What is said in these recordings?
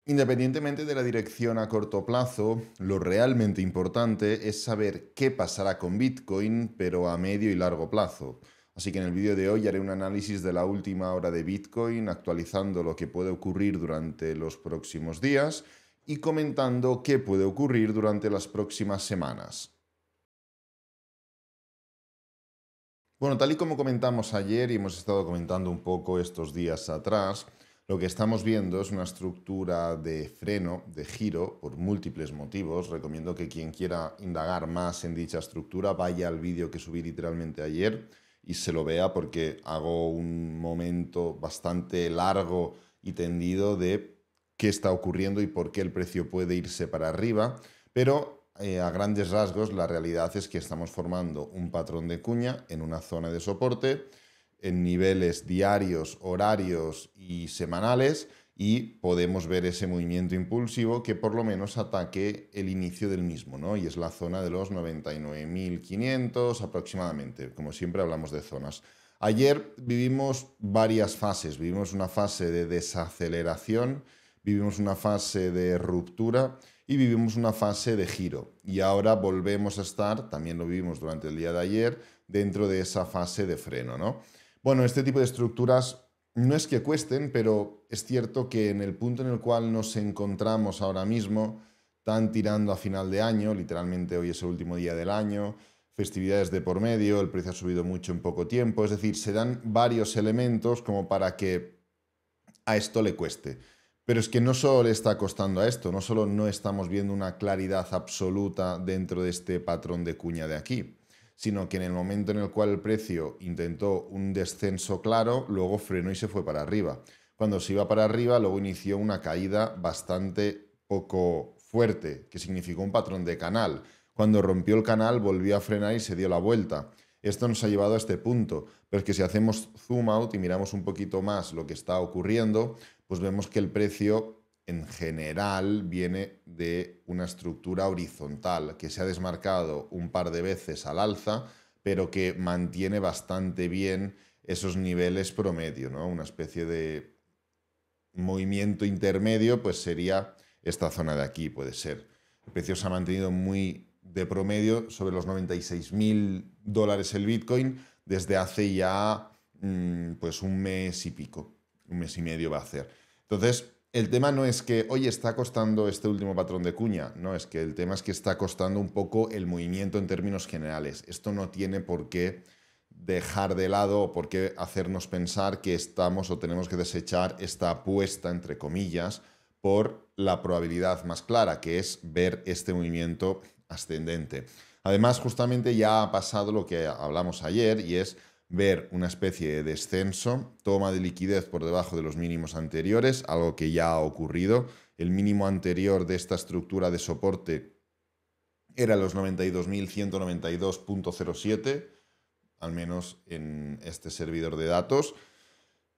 Independientemente de la dirección a corto plazo, lo realmente importante es saber qué pasará con Bitcoin, pero a medio y largo plazo. Así que en el vídeo de hoy haré un análisis de la última hora de Bitcoin, actualizando lo que puede ocurrir durante los próximos días y comentando qué puede ocurrir durante las próximas semanas. Bueno, tal y como comentamos ayer y hemos estado comentando un poco estos días atrás, lo que estamos viendo es una estructura de freno, de giro, por múltiples motivos. Recomiendo que quien quiera indagar más en dicha estructura vaya al vídeo que subí literalmente ayer y se lo vea porque hago un momento bastante largo y tendido de qué está ocurriendo y por qué el precio puede irse para arriba. Pero a grandes rasgos, la realidad es que estamos formando un patrón de cuña en una zona de soporte en niveles diarios, horarios y semanales y podemos ver ese movimiento impulsivo que por lo menos ataque el inicio del mismo, ¿no? Y es la zona de los 99.500 aproximadamente, como siempre hablamos de zonas. Ayer vivimos varias fases, vivimos una fase de desaceleración, vivimos una fase de ruptura y vivimos una fase de giro. Y ahora volvemos a estar, también lo vivimos durante el día de ayer, dentro de esa fase de freno, ¿no? Bueno, este tipo de estructuras no es que cuesten, pero es cierto que en el punto en el cual nos encontramos ahora mismo, tan tirando a final de año, literalmente hoy es el último día del año, festividades de por medio, el precio ha subido mucho en poco tiempo, es decir, se dan varios elementos como para que a esto le cueste. Pero es que no solo le está costando a esto, no solo no estamos viendo una claridad absoluta dentro de este patrón de cuña de aquí, sino que en el momento en el cual el precio intentó un descenso claro, luego frenó y se fue para arriba. Cuando se iba para arriba, luego inició una caída bastante poco fuerte, que significó un patrón de canal. Cuando rompió el canal, volvió a frenar y se dio la vuelta. Esto nos ha llevado a este punto, pero es que si hacemos zoom out y miramos un poquito más lo que está ocurriendo, pues vemos que el precio en general viene de una estructura horizontal que se ha desmarcado un par de veces al alza, pero que mantiene bastante bien esos niveles promedio, ¿no? Una especie de movimiento intermedio, pues sería esta zona de aquí, puede ser. El precio se ha mantenido muy de promedio sobre los $96.000 el Bitcoin desde hace ya pues un mes y pico, un mes y medio va a hacer. Entonces, el tema no es que, oye, está costando este último patrón de cuña, no, es que el tema es que está costando un poco el movimiento en términos generales. Esto no tiene por qué dejar de lado o por qué hacernos pensar que estamos o tenemos que desechar esta apuesta, entre comillas, por la probabilidad más clara, que es ver este movimiento ascendente. Además, justamente ya ha pasado lo que hablamos ayer y es ver una especie de descenso, toma de liquidez por debajo de los mínimos anteriores, algo que ya ha ocurrido. El mínimo anterior de esta estructura de soporte era los 92.192.07, al menos en este servidor de datos,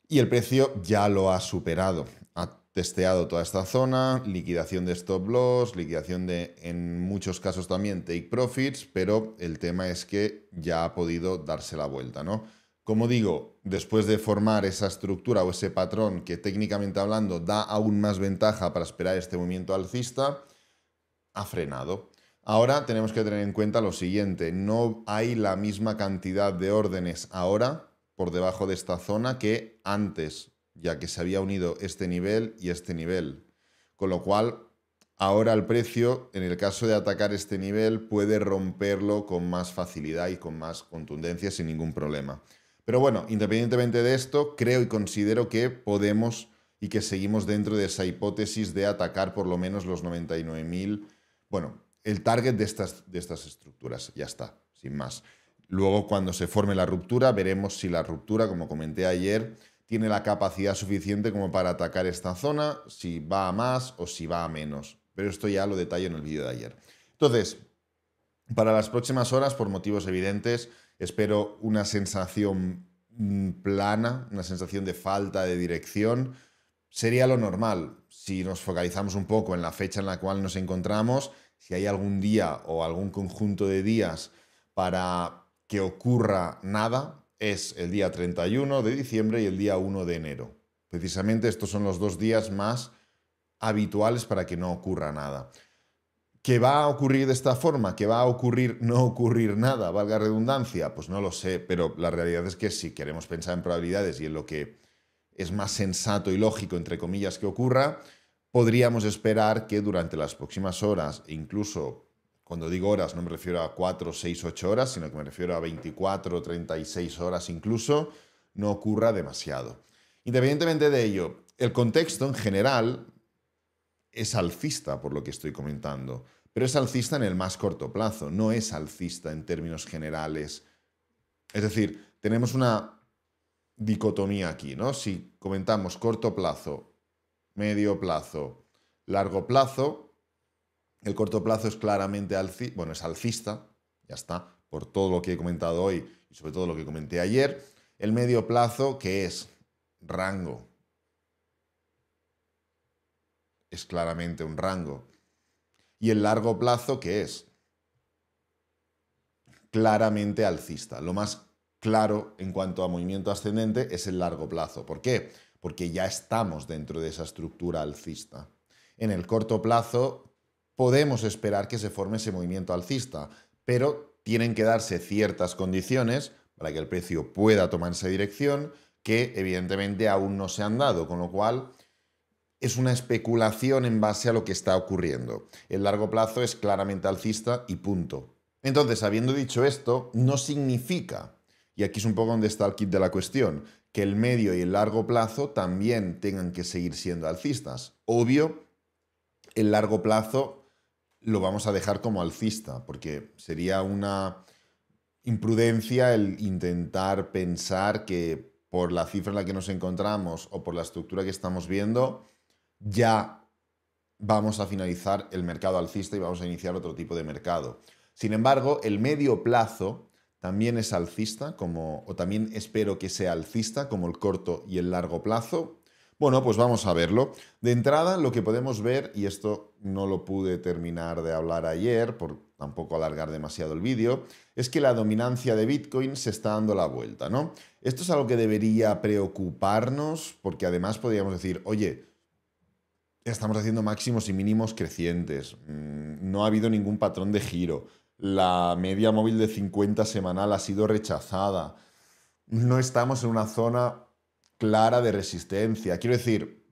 y el precio ya lo ha superado. Ha testeado toda esta zona, liquidación de stop loss, liquidación de, en muchos casos también, take profits, pero el tema es que ya ha podido darse la vuelta, ¿no? Como digo, después de formar esa estructura o ese patrón que técnicamente hablando da aún más ventaja para esperar este movimiento alcista, ha frenado. Ahora tenemos que tener en cuenta lo siguiente, no hay la misma cantidad de órdenes ahora por debajo de esta zona que antes, ya que se había unido este nivel y este nivel. Con lo cual, ahora el precio, en el caso de atacar este nivel, puede romperlo con más facilidad y con más contundencia sin ningún problema. Pero bueno, independientemente de esto, creo y considero que podemos y que seguimos dentro de esa hipótesis de atacar por lo menos los 99.000. Bueno, el target de estas estructuras, ya está, sin más. Luego, cuando se forme la ruptura, veremos si la ruptura, como comenté ayer, tiene la capacidad suficiente como para atacar esta zona, si va a más o si va a menos. Pero esto ya lo detallo en el vídeo de ayer. Entonces, para las próximas horas, por motivos evidentes, espero una sensación plana, una sensación de falta de dirección. Sería lo normal si nos focalizamos un poco en la fecha en la cual nos encontramos, si hay algún día o algún conjunto de días para que ocurra nada, es el día 31 de diciembre y el día 1 de enero. Precisamente estos son los dos días más habituales para que no ocurra nada. ¿Que va a ocurrir de esta forma? ¿Que va a ocurrir no ocurrir nada? Valga redundancia. Pues no lo sé, pero la realidad es que si queremos pensar en probabilidades y en lo que es más sensato y lógico, entre comillas, que ocurra, podríamos esperar que durante las próximas horas, e incluso cuando digo horas no me refiero a 4, 6, 8 horas, sino que me refiero a 24, 36 horas incluso, no ocurra demasiado. Independientemente de ello, el contexto en general es alcista por lo que estoy comentando, pero es alcista en el más corto plazo, no es alcista en términos generales. Es decir, tenemos una dicotomía aquí, ¿no? Si comentamos corto plazo, medio plazo, largo plazo, el corto plazo es claramente es alcista, ya está, por todo lo que he comentado hoy y sobre todo lo que comenté ayer. El medio plazo, que es rango, es claramente un rango. Y el largo plazo, que es claramente alcista. Lo más claro en cuanto a movimiento ascendente es el largo plazo. ¿Por qué? Porque ya estamos dentro de esa estructura alcista. En el corto plazo podemos esperar que se forme ese movimiento alcista, pero tienen que darse ciertas condiciones para que el precio pueda tomar esa dirección que evidentemente aún no se han dado, con lo cual es una especulación en base a lo que está ocurriendo. El largo plazo es claramente alcista y punto. Entonces, habiendo dicho esto, no significa, y aquí es un poco donde está el kit de la cuestión, que el medio y el largo plazo también tengan que seguir siendo alcistas. Obvio, el largo plazo lo vamos a dejar como alcista, porque sería una imprudencia el intentar pensar que por la cifra en la que nos encontramos o por la estructura que estamos viendo, ya vamos a finalizar el mercado alcista y vamos a iniciar otro tipo de mercado. Sin embargo, el medio plazo también es alcista, o también espero que sea alcista, como el corto y el largo plazo. Bueno, pues vamos a verlo. De entrada, lo que podemos ver, y esto no lo pude terminar de hablar ayer, por tampoco alargar demasiado el vídeo, es que la dominancia de Bitcoin se está dando la vuelta, ¿no? Esto es algo que debería preocuparnos, porque además podríamos decir, oye, estamos haciendo máximos y mínimos crecientes, no ha habido ningún patrón de giro, la media móvil de 50 semanal ha sido rechazada, no estamos en una zona clara de resistencia. Quiero decir,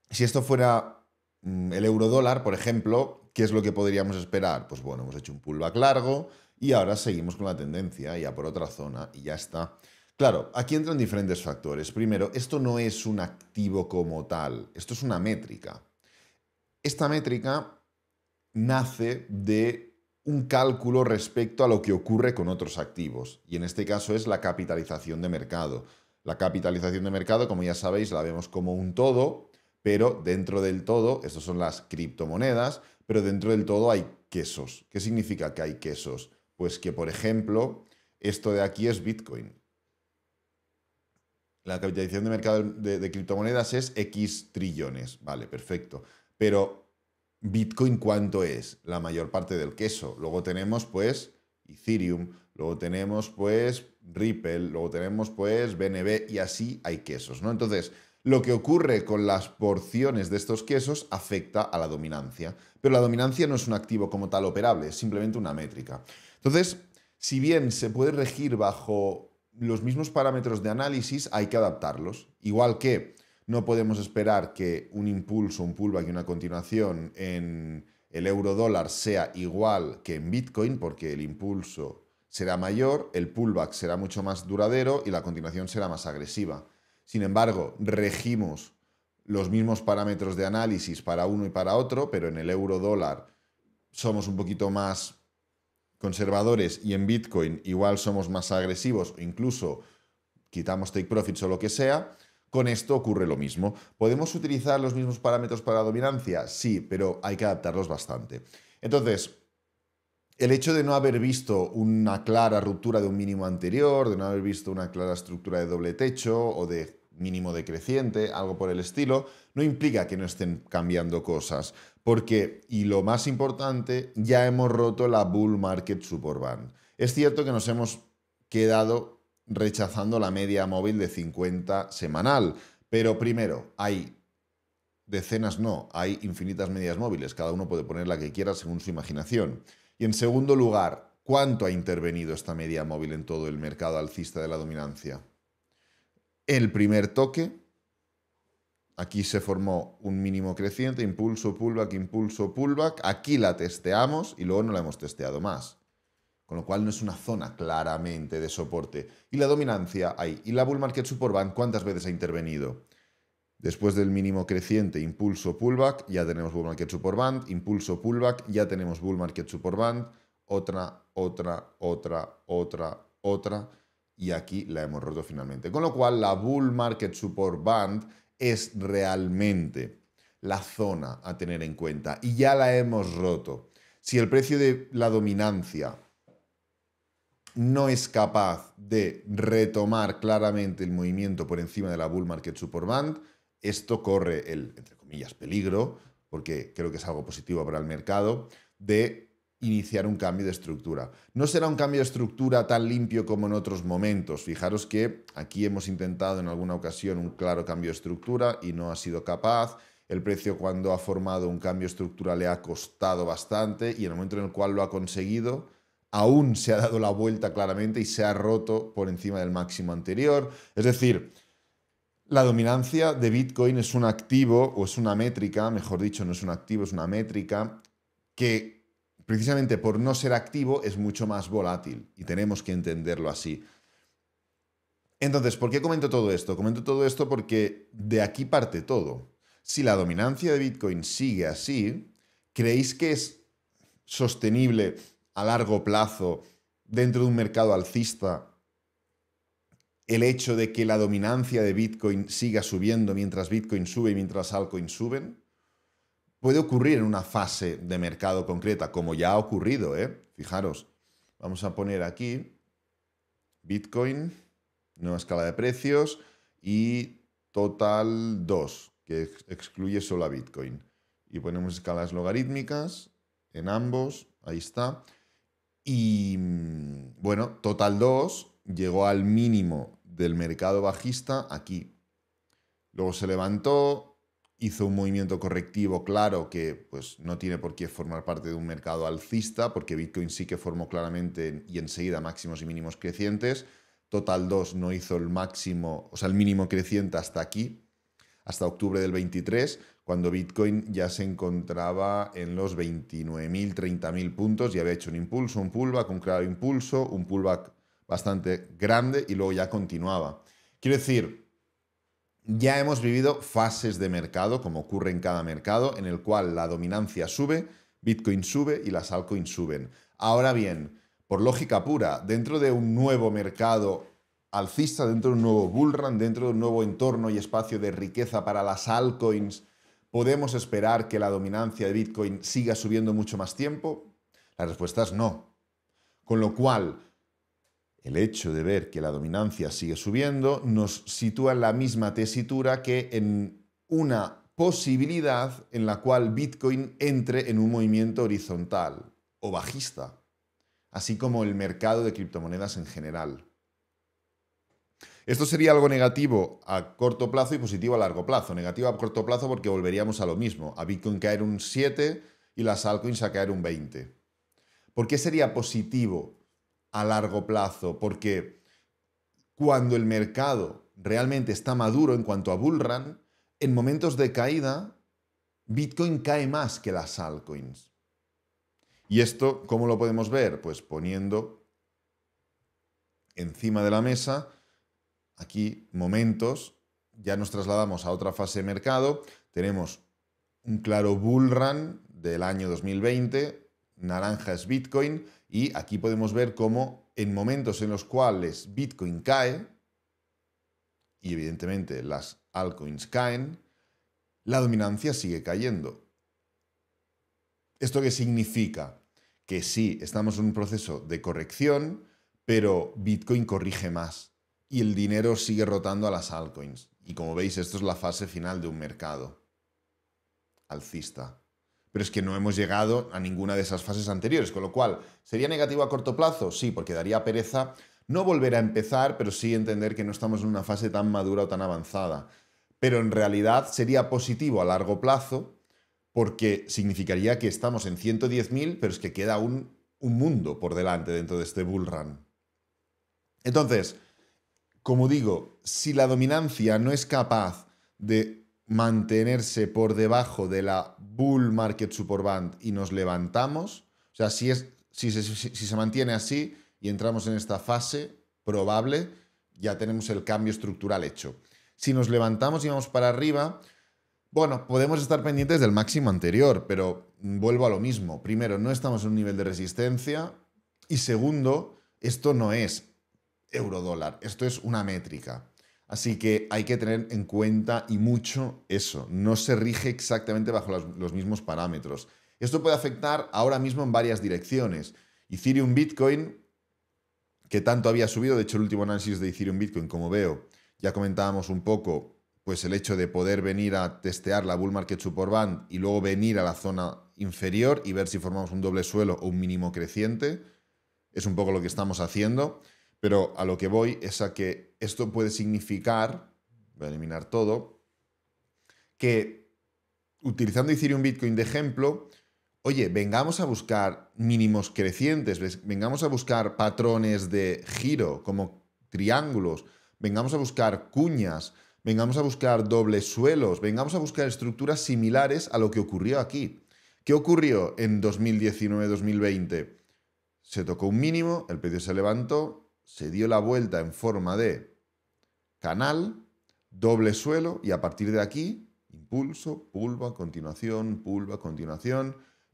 si esto fuera el euro-dólar, por ejemplo, ¿qué es lo que podríamos esperar? Pues bueno, hemos hecho un pullback largo y ahora seguimos con la tendencia ya por otra zona y ya está. Claro, aquí entran diferentes factores. Primero, esto no es un activo como tal, esto es una métrica. Esta métrica nace de un cálculo respecto a lo que ocurre con otros activos, y en este caso es la capitalización de mercado. La capitalización de mercado, como ya sabéis, la vemos como un todo, pero dentro del todo, estas son las criptomonedas, pero dentro del todo hay quesos. ¿Qué significa que hay quesos? Pues que, por ejemplo, esto de aquí es Bitcoin. La capitalización de mercado de criptomonedas es X trillones. Vale, perfecto. Pero Bitcoin, ¿cuánto es? La mayor parte del queso. Luego tenemos, pues, Ethereum. Luego tenemos, pues, Ripple. Luego tenemos, pues, BNB. Y así hay quesos, ¿no? Entonces, lo que ocurre con las porciones de estos quesos afecta a la dominancia. Pero la dominancia no es un activo como tal operable, es simplemente una métrica. Entonces, si bien se puede regir bajo los mismos parámetros de análisis, hay que adaptarlos. Igual que no podemos esperar que un impulso, un pullback y una continuación en el euro-dólar sea igual que en Bitcoin, porque el impulso será mayor, el pullback será mucho más duradero y la continuación será más agresiva. Sin embargo, regimos los mismos parámetros de análisis para uno y para otro, pero en el euro-dólar somos un poquito más conservadores y en Bitcoin igual somos más agresivos o incluso quitamos take profits o lo que sea. Con esto ocurre lo mismo. ¿Podemos utilizar los mismos parámetros para la dominancia? Sí, pero hay que adaptarlos bastante. Entonces, el hecho de no haber visto una clara ruptura de un mínimo anterior, de no haber visto una clara estructura de doble techo o de mínimo decreciente, algo por el estilo, no implica que no estén cambiando cosas. Porque, y lo más importante, ya hemos roto la bull market support band. Es cierto que nos hemos quedado rechazando la media móvil de 50 semanal, pero primero, hay decenas no, hay infinitas medias móviles, cada uno puede poner la que quiera según su imaginación. Y en segundo lugar, ¿cuánto ha intervenido esta media móvil en todo el mercado alcista de la dominancia? El primer toque, aquí se formó un mínimo creciente, impulso, pullback, aquí la testeamos y luego no la hemos testeado más. Con lo cual no es una zona claramente de soporte. Y la dominancia ahí. ¿Y la bull market support band cuántas veces ha intervenido? Después del mínimo creciente, impulso, pullback, ya tenemos bull market support band, impulso, pullback, ya tenemos bull market support band, otra, y aquí la hemos roto finalmente. Con lo cual la bull market support band es realmente la zona a tener en cuenta y ya la hemos roto. Si el precio de la dominancia no es capaz de retomar claramente el movimiento por encima de la bull market support band, esto corre el, entre comillas, peligro, porque creo que es algo positivo para el mercado, de iniciar un cambio de estructura. No será un cambio de estructura tan limpio como en otros momentos. Fijaros que aquí hemos intentado en alguna ocasión un claro cambio de estructura y no ha sido capaz. El precio cuando ha formado un cambio de estructura le ha costado bastante y en el momento en el cual lo ha conseguido, aún se ha dado la vuelta claramente y se ha roto por encima del máximo anterior. Es decir, la dominancia de Bitcoin es un activo, o es una métrica, mejor dicho, no es un activo, es una métrica, que precisamente por no ser activo es mucho más volátil y tenemos que entenderlo así. Entonces, ¿por qué comento todo esto? Comento todo esto porque de aquí parte todo. Si la dominancia de Bitcoin sigue así, ¿creéis que es sostenible a largo plazo dentro de un mercado alcista el hecho de que la dominancia de Bitcoin siga subiendo mientras Bitcoin sube y mientras altcoins suben? Puede ocurrir en una fase de mercado concreta, como ya ha ocurrido, ¿eh? Fijaros, vamos a poner aquí Bitcoin, nueva escala de precios y total 2, que excluye solo a Bitcoin. Y ponemos escalas logarítmicas en ambos, ahí está. Y bueno, total 2 llegó al mínimo del mercado bajista aquí. Luego se levantó, hizo un movimiento correctivo claro que pues, no tiene por qué formar parte de un mercado alcista, porque Bitcoin sí que formó claramente y enseguida máximos y mínimos crecientes. Total 2 no hizo el máximo, o sea, el mínimo creciente hasta aquí, hasta octubre del 23, cuando Bitcoin ya se encontraba en los 29.000, 30.000 puntos y había hecho un impulso, un pullback, un claro impulso, un pullback bastante grande y luego ya continuaba. Quiero decir, ya hemos vivido fases de mercado, como ocurre en cada mercado, en el cual la dominancia sube, Bitcoin sube y las altcoins suben. Ahora bien, por lógica pura, dentro de un nuevo mercado alcista, dentro de un nuevo bullrun, dentro de un nuevo entorno y espacio de riqueza para las altcoins, ¿podemos esperar que la dominancia de Bitcoin siga subiendo mucho más tiempo? La respuesta es no. Con lo cual, el hecho de ver que la dominancia sigue subiendo nos sitúa en la misma tesitura que en una posibilidad en la cual Bitcoin entre en un movimiento horizontal o bajista, así como el mercado de criptomonedas en general. Esto sería algo negativo a corto plazo y positivo a largo plazo. Negativo a corto plazo porque volveríamos a lo mismo, a Bitcoin caer un 7 y las altcoins a caer un 20. ¿Por qué sería positivo a largo plazo? Porque cuando el mercado realmente está maduro en cuanto a bullrun, en momentos de caída, Bitcoin cae más que las altcoins. ¿Y esto cómo lo podemos ver? Pues poniendo encima de la mesa aquí momentos, ya nos trasladamos a otra fase de mercado, tenemos un claro bull run del año 2020, naranja es Bitcoin, y aquí podemos ver cómo en momentos en los cuales Bitcoin cae, y evidentemente las altcoins caen, la dominancia sigue cayendo. ¿Esto qué significa? Que sí, estamos en un proceso de corrección, pero Bitcoin corrige más y el dinero sigue rotando a las altcoins. Y como veis, esto es la fase final de un mercado alcista. Pero es que no hemos llegado a ninguna de esas fases anteriores, con lo cual, ¿sería negativo a corto plazo? Sí, porque daría pereza no volver a empezar, pero sí entender que no estamos en una fase tan madura o tan avanzada. pero en realidad sería positivo a largo plazo porque significaría que estamos en 110.000, pero es que queda un mundo por delante dentro de este bull run. Entonces, como digo, si la dominancia no es capaz de mantenerse por debajo de la bull market support band y nos levantamos, o sea, si se mantiene así y entramos en esta fase probable, ya tenemos el cambio estructural hecho. Si nos levantamos y vamos para arriba, bueno, podemos estar pendientes del máximo anterior, pero vuelvo a lo mismo. Primero, no estamos en un nivel de resistencia y segundo, esto no es euro-dólar, esto es una métrica. Así que hay que tener en cuenta y mucho eso. No se rige exactamente bajo los mismos parámetros. Esto puede afectar ahora mismo en varias direcciones. Ethereum Bitcoin, que tanto había subido, de hecho el último análisis de Ethereum Bitcoin, como veo, ya comentábamos un poco, pues el hecho de poder venir a testear la bull market support band y luego venir a la zona inferior y ver si formamos un doble suelo o un mínimo creciente. Es un poco lo que estamos haciendo. Pero a lo que voy es a que esto puede significar, voy a eliminar todo, que utilizando Ethereum Bitcoin de ejemplo, oye, vengamos a buscar mínimos crecientes, vengamos a buscar patrones de giro como triángulos, vengamos a buscar cuñas, vengamos a buscar dobles suelos, vengamos a buscar estructuras similares a lo que ocurrió aquí. ¿Qué ocurrió en 2019-2020? Se tocó un mínimo, el precio se levantó, se dio la vuelta en forma de canal, doble suelo y a partir de aquí, impulso, pulva, continuación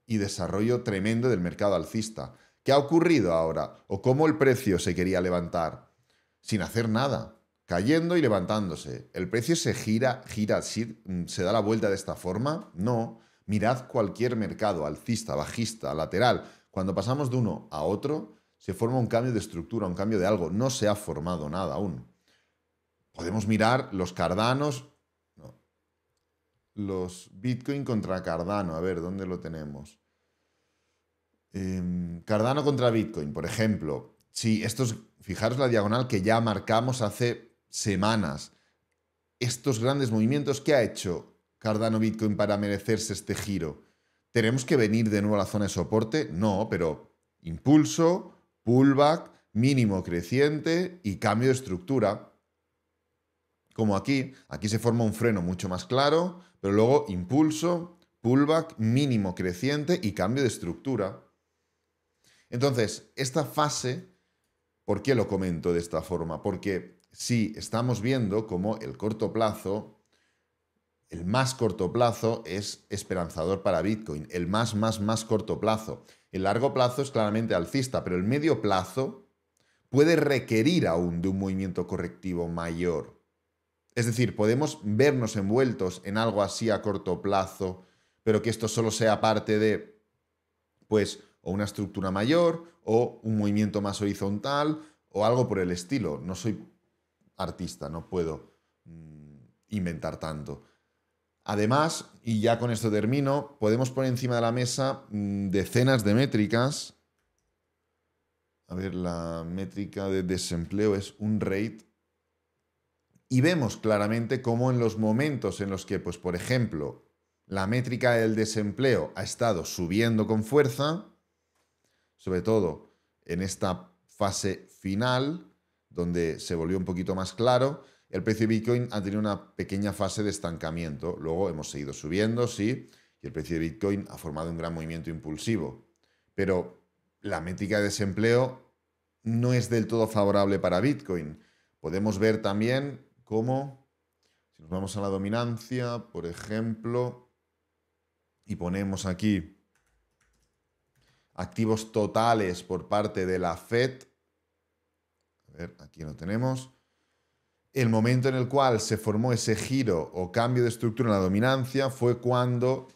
y desarrollo tremendo del mercado alcista. ¿Qué ha ocurrido ahora? ¿O cómo el precio se quería levantar? Sin hacer nada, cayendo y levantándose. ¿El precio se gira, se da la vuelta de esta forma? No. Mirad cualquier mercado, alcista, bajista, lateral. Cuando pasamos de uno a otro, se forma un cambio de estructura, un cambio de algo. No se ha formado nada aún. Podemos mirar los Cardanos, no, los Bitcoin contra Cardano. A ver, ¿dónde lo tenemos? Cardano contra Bitcoin, por ejemplo. Sí, fijaros la diagonal que ya marcamos hace semanas. Estos grandes movimientos, ¿qué ha hecho Cardano Bitcoin para merecerse este giro? ¿Tenemos que venir de nuevo a la zona de soporte? No, pero impulso, pullback, mínimo creciente y cambio de estructura. Como aquí se forma un freno mucho más claro, pero luego impulso, pullback, mínimo creciente y cambio de estructura. Entonces, esta fase, ¿por qué lo comento de esta forma? Porque sí, estamos viendo como el corto plazo, el más corto plazo es esperanzador para Bitcoin, el más corto plazo. El largo plazo es claramente alcista, pero el medio plazo puede requerir aún de un movimiento correctivo mayor. Es decir, podemos vernos envueltos en algo así a corto plazo, pero que esto solo sea parte de, pues, o una estructura mayor, o un movimiento más horizontal, o algo por el estilo. No soy artista, no puedo inventar tanto. Además, y ya con esto termino, podemos poner encima de la mesa decenas de métricas. A ver, la métrica de desempleo es un rate. Y vemos claramente cómo en los momentos en los que, pues, por ejemplo, la métrica del desempleo ha estado subiendo con fuerza, sobre todo en esta fase final, donde se volvió un poquito más claro, el precio de Bitcoin ha tenido una pequeña fase de estancamiento. Luego hemos seguido subiendo, sí, y el precio de Bitcoin ha formado un gran movimiento impulsivo. Pero la métrica de desempleo no es del todo favorable para Bitcoin. Podemos ver también cómo, si nos vamos a la dominancia, por ejemplo, y ponemos aquí activos totales por parte de la Fed, a ver, aquí lo tenemos. El momento en el cual se formó ese giro o cambio de estructura en la dominancia fue cuando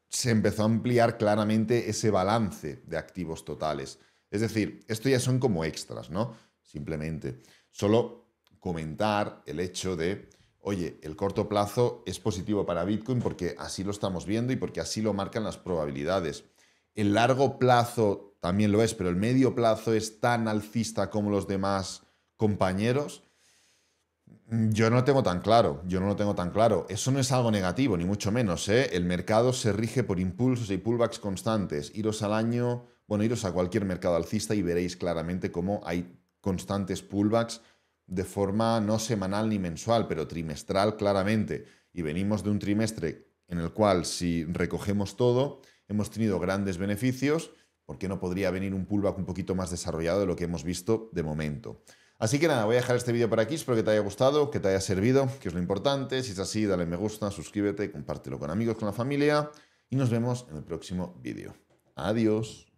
se empezó a ampliar claramente ese balance de activos totales. Es decir, esto ya son como extras, ¿no? Simplemente. Solo comentar el hecho de, oye, el corto plazo es positivo para Bitcoin porque así lo estamos viendo y porque así lo marcan las probabilidades. El largo plazo también lo es, pero el medio plazo es tan alcista como los demás compañeros. Yo no lo tengo tan claro, yo no lo tengo tan claro. Eso no es algo negativo, ni mucho menos, ¿eh? El mercado se rige por impulsos y pullbacks constantes. Iros al año, bueno, iros a cualquier mercado alcista y veréis claramente cómo hay constantes pullbacks de forma no semanal ni mensual, pero trimestral claramente. Y venimos de un trimestre en el cual, si recogemos todo, hemos tenido grandes beneficios. ¿Por qué no podría venir un pullback un poquito más desarrollado de lo que hemos visto de momento? Así que nada, voy a dejar este vídeo por aquí, espero que te haya gustado, que te haya servido, que es lo importante. Si es así, dale me gusta, suscríbete, compártelo con amigos, con la familia y nos vemos en el próximo vídeo. Adiós.